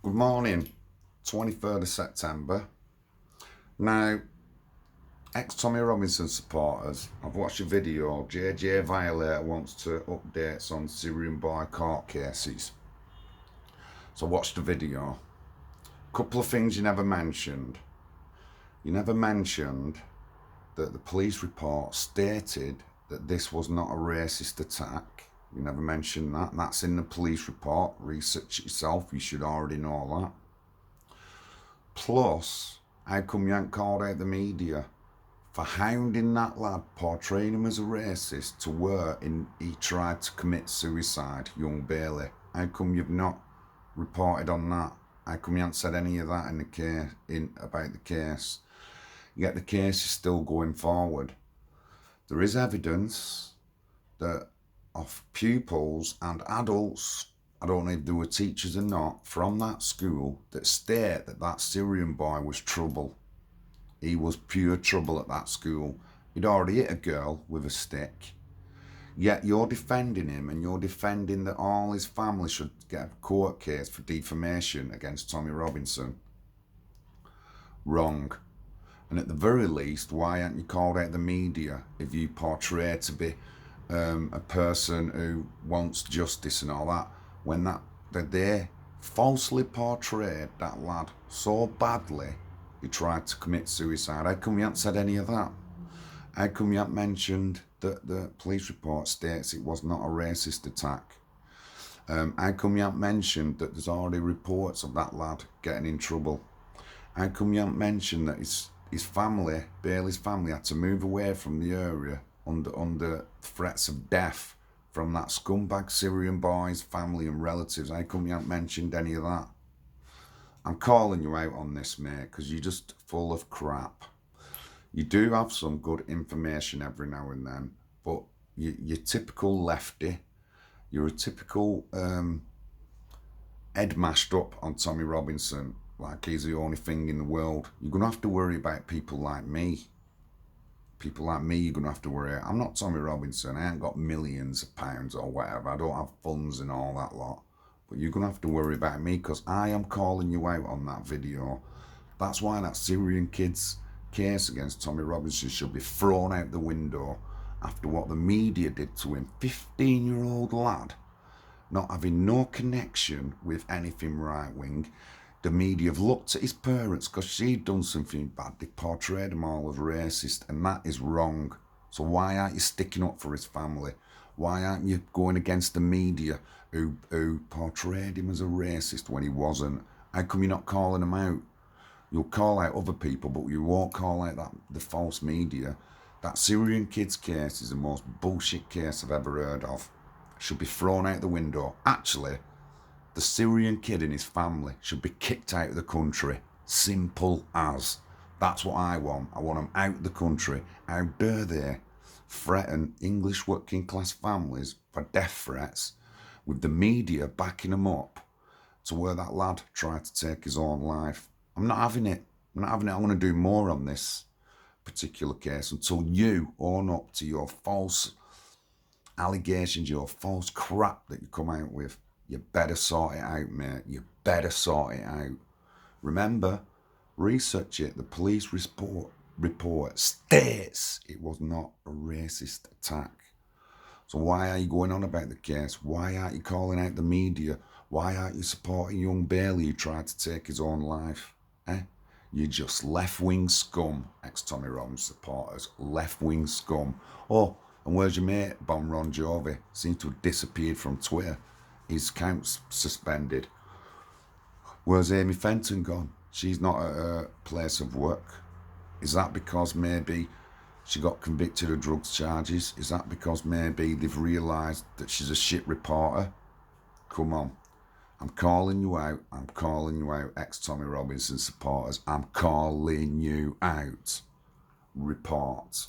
Good morning, 23rd of September. Now, ex-Tommy Robinson supporters, I've watched a video. JJ Violator wants to updates on Syrian boy court cases. So watch the video. Couple of things you never mentioned. You never mentioned that the police report stated that this was not a racist attack. You never mentioned that. That's in the police report. Research it yourself. You should already know that. Plus, how come you ain't called out the media for hounding that lad, portraying him as a racist to where he tried to commit suicide, young Bailey? How come you've not reported on that? How come you haven't said any of that in the case, about the case? Yet the case is still going forward. There is evidence that of pupils and adults, I don't know if they were teachers or not, from that school that state that that Syrian boy was trouble. He was pure trouble at that school. He'd already hit a girl with a stick. Yet you're defending him, and you're defending that all his family should get a court case for defamation against Tommy Robinson. Wrong. And at the very least, why aren't you called out the media if you portray to be a person who wants justice and all that, when that they falsely portrayed that lad so badly he tried to commit suicide? How come you haven't said any of that? How come you haven't mentioned that the police report states it was not a racist attack? How come you haven't mentioned that there's already reports of that lad getting in trouble? How come you haven't mentioned that his family, Bailey's family, had to move away from the area under threats of death from that scumbag Syrian boy's family and relatives? How come you haven't mentioned any of that? I'm calling you out on this, mate, because you're just full of crap. You do have some good information every now and then, but you're typical lefty. You're a typical head mashed up on Tommy Robinson, like he's the only thing in the world. You're going to have to worry about people like me. People like me you're going to have to worry. I'm not Tommy Robinson. I ain't got millions of pounds or whatever. I don't have funds and all that lot. But you're going to have to worry about me, because I am calling you out on that video. That's why that Syrian kid's case against Tommy Robinson should be thrown out the window after what the media did to him. 15-year-old lad, not having no connection with anything right-wing. The media have looked at his parents because she'd done something bad. They portrayed him all as racist, and that is wrong. So why aren't you sticking up for his family? Why aren't you going against the media who portrayed him as a racist when he wasn't? How come you're not calling him out? You'll call out other people, but you won't call out the false media. That Syrian kid's case is the most bullshit case I've ever heard of. Should be thrown out the window. Actually, the Syrian kid and his family should be kicked out of the country. Simple as. That's what I want. I want them out of the country. How dare they threaten English working class families for death threats with the media backing them up to where that lad tried to take his own life? I'm not having it. I'm not having it. I'm going to do more on this particular case until you own up to your false allegations, your false crap that you come out with. You better sort it out, mate. You better sort it out. Remember, research it. The police report states it was not a racist attack. So why are you going on about the case? Why aren't you calling out the media? Why aren't you supporting young Bailey who tried to take his own life? You're just left-wing scum, ex-Tommy Robinson supporters. Left-wing scum. Oh, and where's your mate, Bon Ron Jovi? Seems to have disappeared from Twitter. His account's suspended. Where's Amy Fenton gone? She's not at her place of work. Is that because maybe she got convicted of drugs charges? Is that because maybe they've realised that she's a shit reporter? Come on. I'm calling you out. I'm calling you out, ex-Tommy Robinson supporters. I'm calling you out. Report.